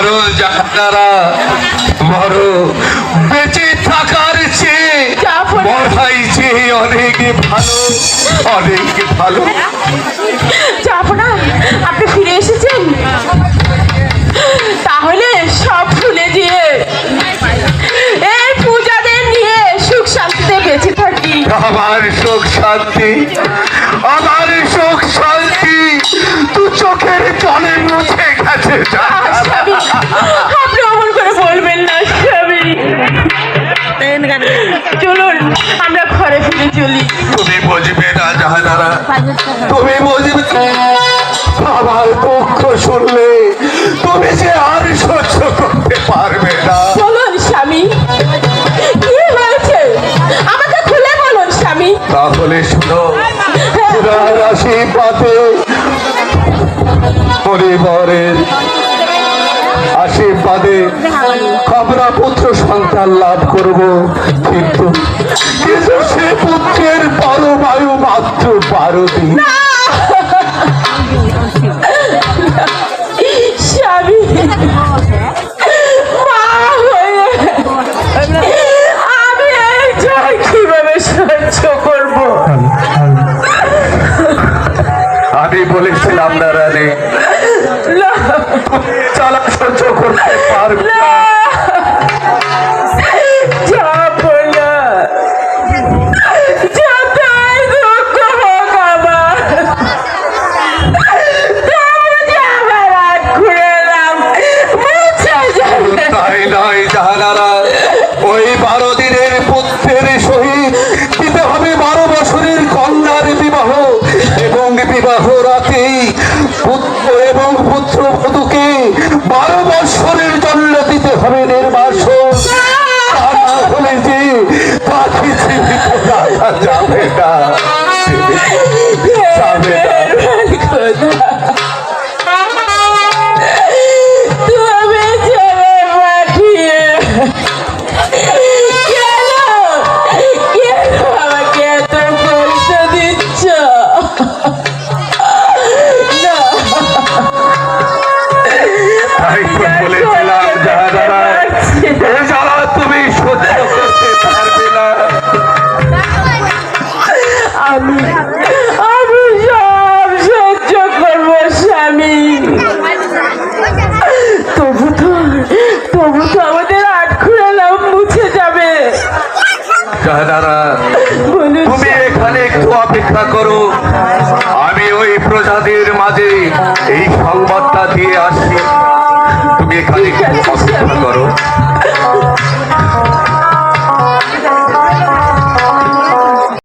মরো যাহারা মরো, বেঁচে থাকার চেয়ে মরাই যে অনেক ভালো, অনেক ভালো। জাফনা, আপনি ফিরে এসেছেন? তাহলে সব ভুলে দিয়ে এই পূজাদের নিয়ে সুখ শান্তিতে বেঁচে থাকি। আমার সুখ শান্তি, আমার সুখ শান্তি তু চোখের জলে মুছে গেছে। স্বামী, আপনি অমন করে বলবেন না স্বামী। চলুন আমরা ঘরে ফিরে চলি। তুমি বুঝবে না জাহানারা, তুমি বুঝবে আমার দুঃখ শুনলে তুমি যে আর সহ্য করতে পারবে না। বলুন স্বামী, কি হয়েছে আমাকে খুলে বলুন স্বামী। তাহলে শুনো, খুদার আশীর্বাদে পরিবারের আশীর্বাদে আমরা পুত্র সন্তান লাভ করব, কিন্তু সে পুত্রের পরমায়ু মাত্র 12 দিন। স্বামী, মা হয়ে আমি এই জয় কিভাবে সহ্য করব? আমি বলেছিলাম না রানী, চালা সহ্য করতে পারবে না। তাই নয় জাহানারা, ওই 12 দিনের পুত্রের সহিত দিতে হবে 12 বছরের কন্যার বিবাহ, এবং বিবাহ রাতেই পুত্র এবং পুত্র বধূকে 12 বছরের জন্য দিতে হবে নির্বাসন। তা না হলে যে তাকে জীবিত রাখা যাবে না, যাবে না। তাই তো বলেছিলাম জাহানারা, এ জ্বালা তুমি সহ্য করতে পারবে না। আমি সব সহ্য করবো স্বামী। তবু তো আমাদের আটখুড়া নাম মুছে যাবে। জাহানারা, তুমি এখানে একটু অপেক্ষা করো, আমি ওই প্রজাদের মাঝে এই সংবাদটা দিয়ে আসি।